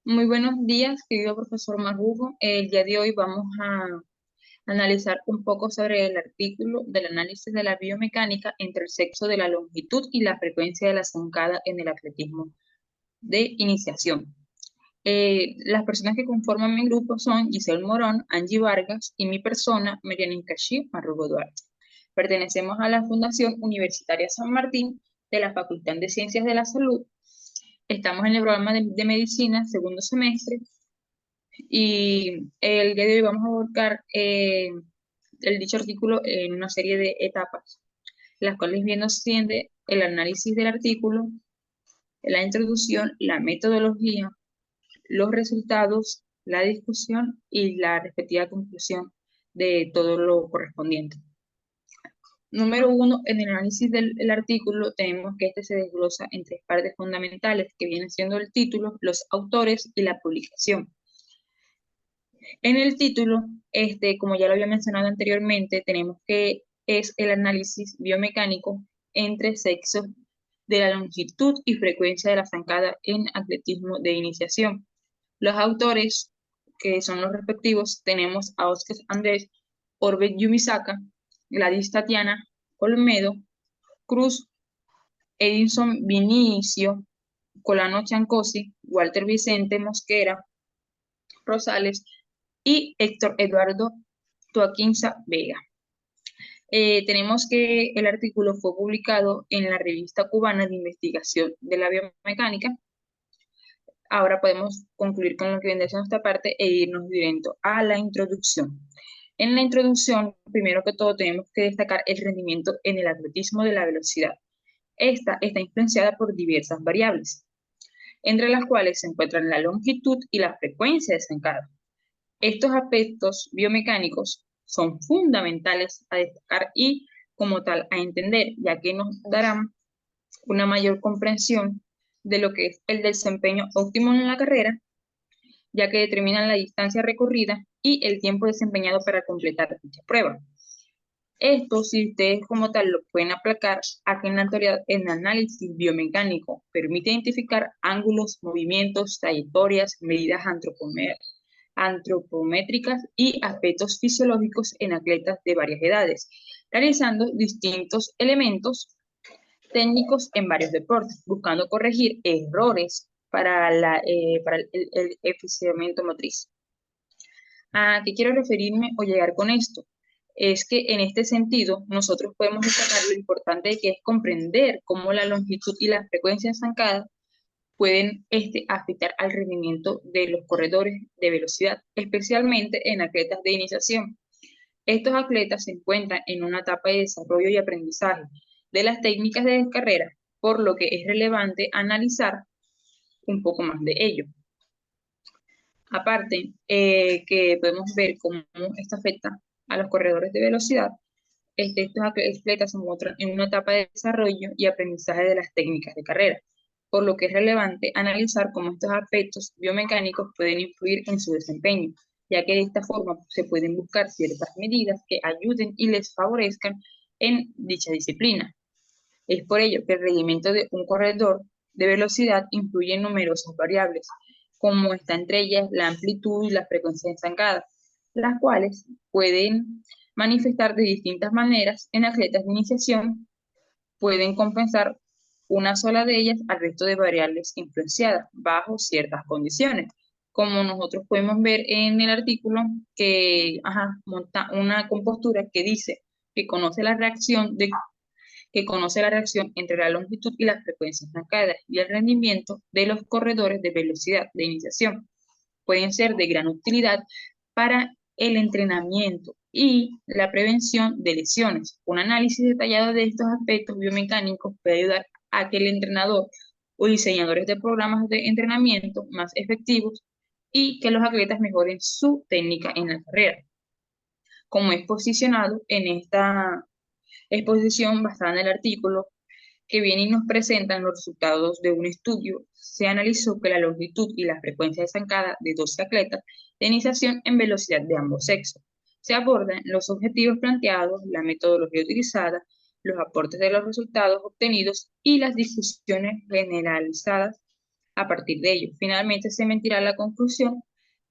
Muy buenos días, querido profesor Marrujo. El día de hoy vamos a analizar un poco sobre el artículo del análisis de la biomecánica entre el sexo de la longitud y la frecuencia de la zancada en el atletismo de iniciación. Las personas que conforman mi grupo son Giselle Morón, Angie Vargas y mi persona, Mariana Incashi Marrugo Duarte. Pertenecemos a la Fundación Universitaria San Martín de la Facultad de Ciencias de la Salud. Estamos en el programa de medicina, segundo semestre, y el día de hoy vamos a abordar el dicho artículo en una serie de etapas, las cuales viendo siendo el análisis del artículo, la introducción, la metodología, los resultados, la discusión y la respectiva conclusión de todo lo correspondiente. Número uno, en el análisis del artículo tenemos que este se desglosa en tres partes fundamentales, que vienen siendo el título, los autores y la publicación. En el título, como ya lo había mencionado anteriormente, tenemos que es el análisis biomecánico entre sexos de la longitud y frecuencia de la zancada en atletismo de iniciación. Los autores, que son los respectivos, tenemos a Óscar Andrés Orbet Yumisaka, Gladys Tatiana Olmedo, Cruz, Edinson Vinicio, Colano Chancosi, Walter Vicente Mosquera, Rosales y Héctor Eduardo Toaquinza Vega. Tenemos que el artículo fue publicado en la Revista Cubana de Investigación de la Biomecánica. Ahora podemos concluir con lo que viene siendo esta parte e irnos directo a la introducción. En la introducción, primero que todo, tenemos que destacar el rendimiento en el atletismo de la velocidad. Esta está influenciada por diversas variables, entre las cuales se encuentran la longitud y la frecuencia de zancada. Estos aspectos biomecánicos son fundamentales a destacar y como tal a entender, ya que nos darán una mayor comprensión de lo que es el desempeño óptimo en la carrera, ya que determinan la distancia recorrida y el tiempo desempeñado para completar dicha prueba. Esto, si ustedes como tal lo pueden aplicar, aquí en la actualidad el análisis biomecánico permite identificar ángulos, movimientos, trayectorias, medidas antropométricas y aspectos fisiológicos en atletas de varias edades, realizando distintos elementos técnicos en varios deportes, buscando corregir errores para el eficiamiento motriz. ¿A qué quiero referirme o llegar con esto? Es que en este sentido nosotros podemos destacar lo importante de que es comprender cómo la longitud y la frecuencia estancada pueden afectar al rendimiento de los corredores de velocidad, especialmente en atletas de iniciación. Estos atletas se encuentran en una etapa de desarrollo y aprendizaje de las técnicas de carrera, por lo que es relevante analizar un poco más de ello. Aparte, que podemos ver cómo esto afecta a los corredores de velocidad, estos atletas se encuentran en una etapa de desarrollo y aprendizaje de las técnicas de carrera, por lo que es relevante analizar cómo estos aspectos biomecánicos pueden influir en su desempeño, ya que de esta forma se pueden buscar ciertas medidas que ayuden y les favorezcan en dicha disciplina. Es por ello que el rendimiento de un corredor de velocidad influye en numerosas variables, como está entre ellas la amplitud y la frecuencia de zancada, las cuales pueden manifestar de distintas maneras en atletas de iniciación, pueden compensar una sola de ellas al resto de variables influenciadas bajo ciertas condiciones. Como nosotros podemos ver en el artículo que monta una compostura que dice que conoce la reacción entre la longitud y las frecuencias marcadas y el rendimiento de los corredores de velocidad de iniciación. Pueden ser de gran utilidad para el entrenamiento y la prevención de lesiones. Un análisis detallado de estos aspectos biomecánicos puede ayudar a que el entrenador o diseñadores de programas de entrenamiento más efectivos y que los atletas mejoren su técnica en la carrera. Como es posicionado en esta exposición basada en el artículo que viene y nos presentan los resultados de un estudio, se analizó que la longitud y la frecuencia de zancada de 12 atletas de iniciación en velocidad de ambos sexos. Se abordan los objetivos planteados, la metodología utilizada, los aportes de los resultados obtenidos y las discusiones generalizadas a partir de ello. Finalmente se emitirá la conclusión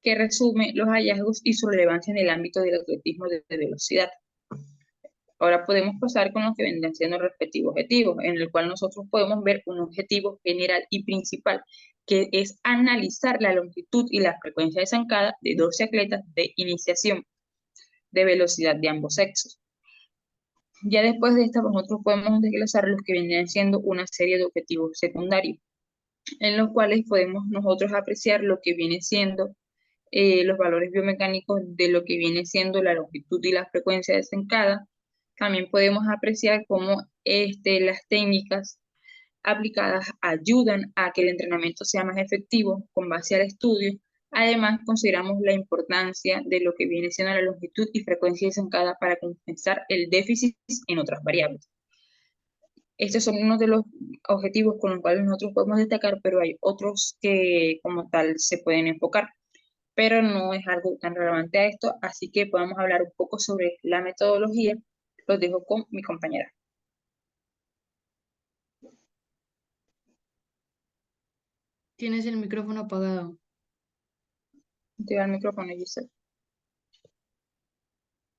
que resume los hallazgos y su relevancia en el ámbito del atletismo de velocidad. Ahora podemos pasar con lo que vendrán siendo los respectivos objetivos, en el cual nosotros podemos ver un objetivo general y principal, que es analizar la longitud y la frecuencia de zancada de 12 atletas de iniciación de velocidad de ambos sexos. Ya después de esta, nosotros podemos desglosar los que vendrían siendo una serie de objetivos secundarios, en los cuales podemos nosotros apreciar lo que viene siendo los valores biomecánicos de lo que viene siendo la longitud y la frecuencia de zancada. También podemos apreciar cómo las técnicas aplicadas ayudan a que el entrenamiento sea más efectivo con base al estudio. Además, consideramos la importancia de lo que viene siendo la longitud y frecuencia de zancada para compensar el déficit en otras variables. Estos son unos de los objetivos con los cuales nosotros podemos destacar, pero hay otros que como tal se pueden enfocar, pero no es algo tan relevante a esto, así que podemos hablar un poco sobre la metodología. Los dejo con mi compañera. Tienes el micrófono apagado. Te doy el micrófono, Giselle.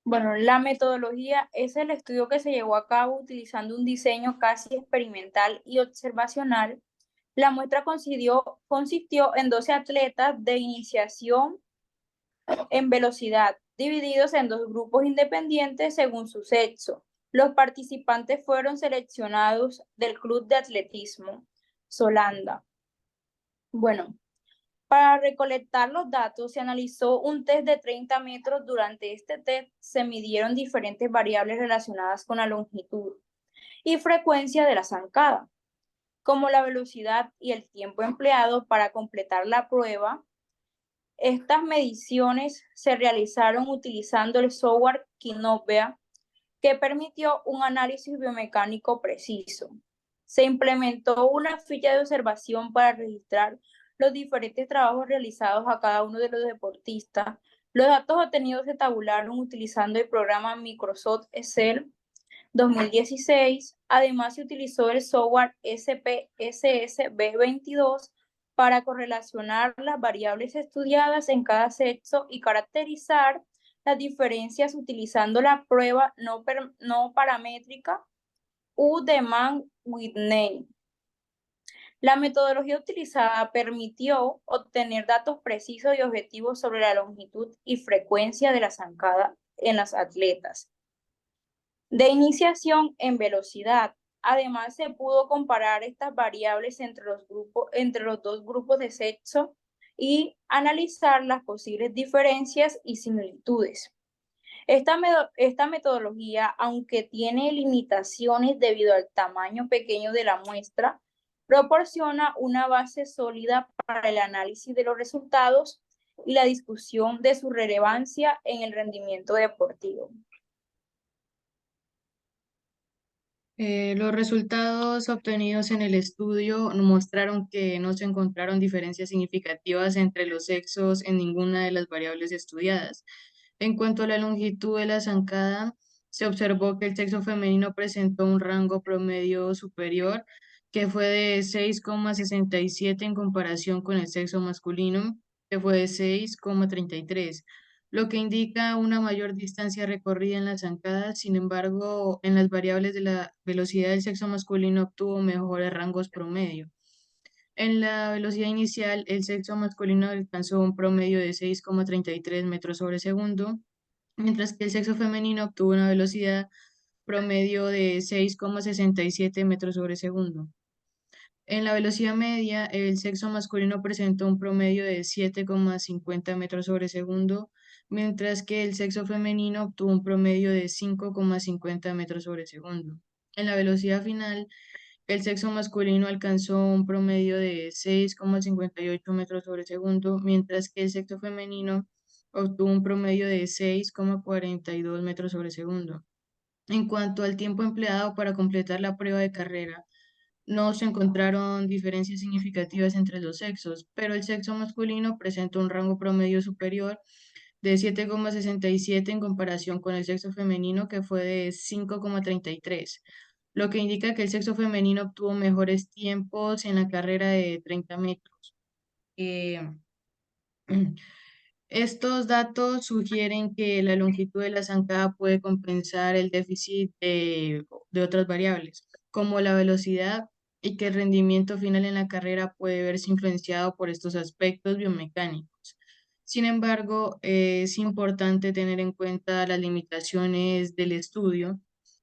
Bueno, la metodología es el estudio que se llevó a cabo utilizando un diseño casi experimental y observacional. La muestra consistió en 12 atletas de iniciación en velocidad, divididos en dos grupos independientes según su sexo. Los participantes fueron seleccionados del Club de Atletismo Solanda. Bueno, para recolectar los datos, se analizó un test de 30 metros. Durante este test se midieron diferentes variables relacionadas con la longitud y frecuencia de la zancada, como la velocidad y el tiempo empleado para completar la prueba. Estas mediciones se realizaron utilizando el software Kinovea, que permitió un análisis biomecánico preciso. Se implementó una ficha de observación para registrar los diferentes trabajos realizados a cada uno de los deportistas. Los datos obtenidos se tabularon utilizando el programa Microsoft Excel 2016. Además, se utilizó el software SPSS B22 para correlacionar las variables estudiadas en cada sexo y caracterizar las diferencias utilizando la prueba no paramétrica U-Demand-Whitney. La metodología utilizada permitió obtener datos precisos y objetivos sobre la longitud y frecuencia de la zancada en las atletas de iniciación en velocidad. Además, se pudo comparar estas variables entre los dos grupos de sexo y analizar las posibles diferencias y similitudes. Esta metodología, aunque tiene limitaciones debido al tamaño pequeño de la muestra, proporciona una base sólida para el análisis de los resultados y la discusión de su relevancia en el rendimiento deportivo. Los resultados obtenidos en el estudio mostraron que no se encontraron diferencias significativas entre los sexos en ninguna de las variables estudiadas. En cuanto a la longitud de la zancada, se observó que el sexo femenino presentó un rango promedio superior, que fue de 6,67 en comparación con el sexo masculino, que fue de 6,33, lo que indica una mayor distancia recorrida en las zancadas. Sin embargo, en las variables de la velocidad del sexo masculino obtuvo mejores rangos promedio. En la velocidad inicial, el sexo masculino alcanzó un promedio de 6,33 metros sobre segundo, mientras que el sexo femenino obtuvo una velocidad promedio de 6,67 metros sobre segundo. En la velocidad media, el sexo masculino presentó un promedio de 7,50 metros sobre segundo, mientras que el sexo femenino obtuvo un promedio de 5,50 metros sobre segundo. En la velocidad final, el sexo masculino alcanzó un promedio de 6,58 metros sobre segundo, mientras que el sexo femenino obtuvo un promedio de 6,42 metros sobre segundo. En cuanto al tiempo empleado para completar la prueba de carrera, no se encontraron diferencias significativas entre los sexos, pero el sexo masculino presentó un rango promedio superior de 7,67 en comparación con el sexo femenino, que fue de 5,33, lo que indica que el sexo femenino obtuvo mejores tiempos en la carrera de 30 metros. Eh, Estos datos sugieren que la longitud de la zancada puede compensar el déficit de otras variables, como la velocidad, y que el rendimiento final en la carrera puede verse influenciado por estos aspectos biomecánicos. Sin embargo, es importante tener en cuenta las limitaciones del estudio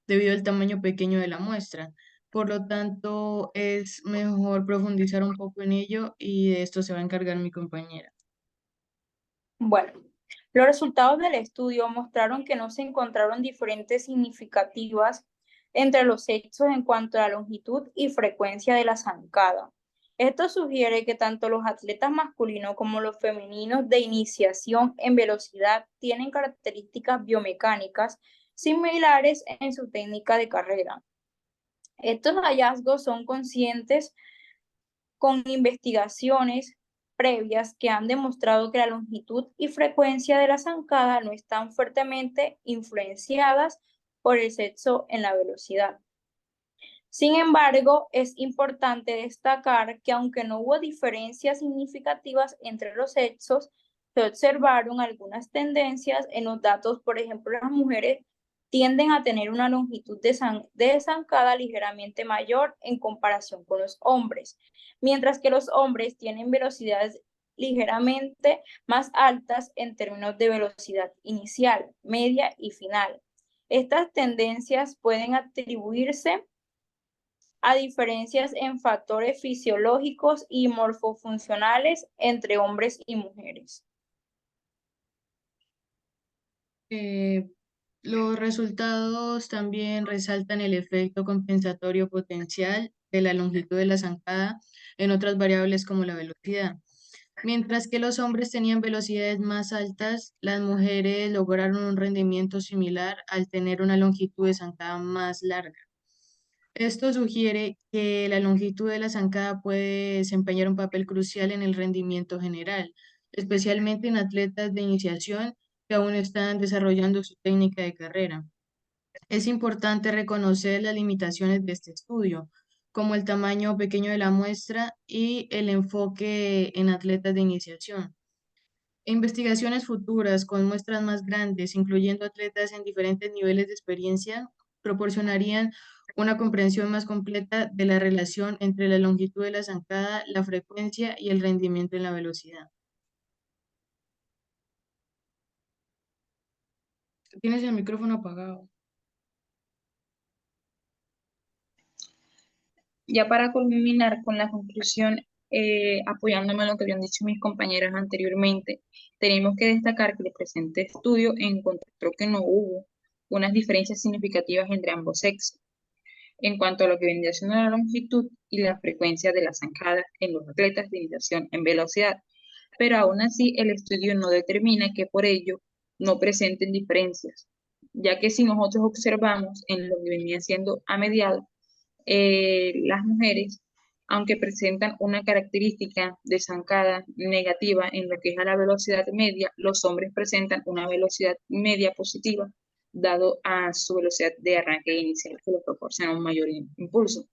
debido al tamaño pequeño de la muestra. Por lo tanto, es mejor profundizar un poco en ello y de esto se va a encargar mi compañera. Bueno, los resultados del estudio mostraron que no se encontraron diferencias significativas entre los sexos en cuanto a la longitud y frecuencia de la zancada. Esto sugiere que tanto los atletas masculinos como los femeninos de iniciación en velocidad tienen características biomecánicas similares en su técnica de carrera. Estos hallazgos son conscientes con investigaciones previas que han demostrado que la longitud y frecuencia de la zancada no están fuertemente influenciadas por el sexo en la velocidad. Sin embargo, es importante destacar que aunque no hubo diferencias significativas entre los sexos, se observaron algunas tendencias en los datos. Por ejemplo, las mujeres tienden a tener una longitud de zancada ligeramente mayor en comparación con los hombres, mientras que los hombres tienen velocidades ligeramente más altas en términos de velocidad inicial, media y final. Estas tendencias pueden atribuirse a diferencias en factores fisiológicos y morfofuncionales entre hombres y mujeres. Eh, los resultados también resaltan el efecto compensatorio potencial de la longitud de la zancada en otras variables como la velocidad. Mientras que los hombres tenían velocidades más altas, las mujeres lograron un rendimiento similar al tener una longitud de zancada más larga. Esto sugiere que la longitud de la zancada puede desempeñar un papel crucial en el rendimiento general, especialmente en atletas de iniciación que aún están desarrollando su técnica de carrera. Es importante reconocer las limitaciones de este estudio, como el tamaño pequeño de la muestra y el enfoque en atletas de iniciación. Investigaciones futuras con muestras más grandes, incluyendo atletas en diferentes niveles de experiencia, proporcionarían una comprensión más completa de la relación entre la longitud de la zancada, la frecuencia y el rendimiento en la velocidad. Tienes el micrófono apagado. Ya para culminar con la conclusión, apoyándome en lo que habían dicho mis compañeras anteriormente, tenemos que destacar que el presente estudio encontró que no hubo unas diferencias significativas entre ambos sexos en cuanto a lo que vendría siendo la longitud y la frecuencia de las zancadas en los atletas de iniciación en velocidad, pero aún así el estudio no determina que por ello no presenten diferencias, ya que si nosotros observamos en lo que venía siendo a mediados, las mujeres, aunque presentan una característica de zancada negativa en lo que es a la velocidad media, los hombres presentan una velocidad media positiva, dado a su velocidad de arranque inicial, que les proporciona un mayor impulso.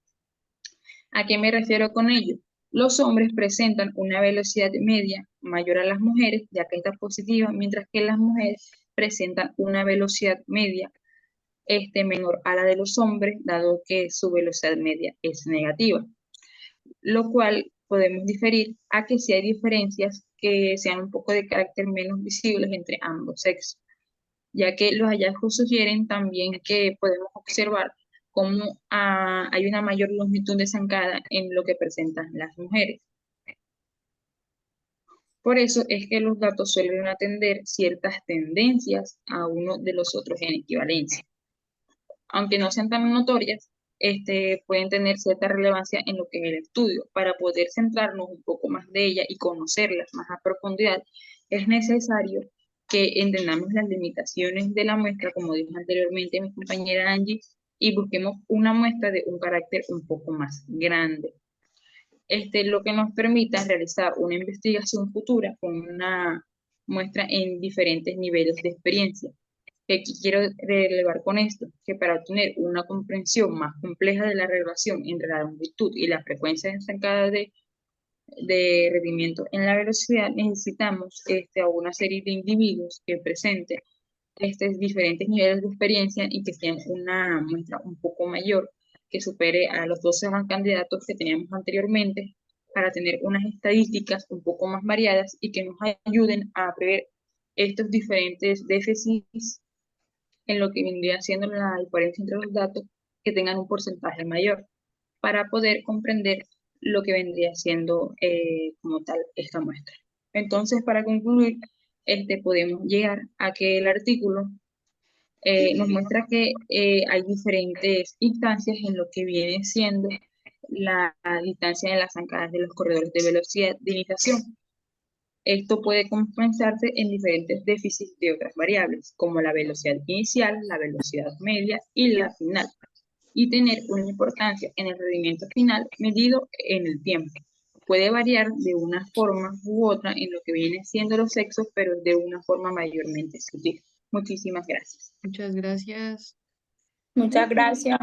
¿A qué me refiero con ello? Los hombres presentan una velocidad media mayor a las mujeres, ya que está positiva, mientras que las mujeres presentan una velocidad media menor a la de los hombres, dado que su velocidad media es negativa, lo cual podemos diferir a que si hay diferencias que sean un poco de carácter menos visibles entre ambos sexos, ya que los hallazgos sugieren también que podemos observar cómo hay una mayor longitud de zancada en lo que presentan las mujeres. Por eso es que los datos suelen atender ciertas tendencias a uno de los otros en equivalencia. Aunque no sean tan notorias, pueden tener cierta relevancia en lo que es el estudio. Para poder centrarnos un poco más de ella y conocerlas más a profundidad, es necesario que entendamos las limitaciones de la muestra, como dijo anteriormente mi compañera Angie, y busquemos una muestra de un carácter un poco más grande. Lo que nos permita realizar una investigación futura con una muestra en diferentes niveles de experiencia. ¿Qué quiero relevar con esto? Que para obtener una comprensión más compleja de la relación entre la longitud y la frecuencia estancada de rendimiento en la velocidad, necesitamos a una serie de individuos que presenten diferentes niveles de experiencia y que tengan una muestra un poco mayor, que supere a los 12 candidatos que teníamos anteriormente, para tener unas estadísticas un poco más variadas y que nos ayuden a prever estos diferentes déficits en lo que vendría siendo la diferencia entre los datos, que tengan un porcentaje mayor, para poder comprender lo que vendría siendo como tal esta muestra. Entonces, para concluir, podemos llegar a que el artículo nos muestra que hay diferentes instancias en lo que viene siendo la distancia de las zancadas de los corredores de velocidad de iniciación. Esto puede compensarse en diferentes déficits de otras variables, como la velocidad inicial, la velocidad media y la final, y tener una importancia en el rendimiento final medido en el tiempo. Puede variar de una forma u otra en lo que viene siendo los sexos, pero de una forma mayormente sutil. Muchísimas gracias. Muchas gracias. Muchas gracias.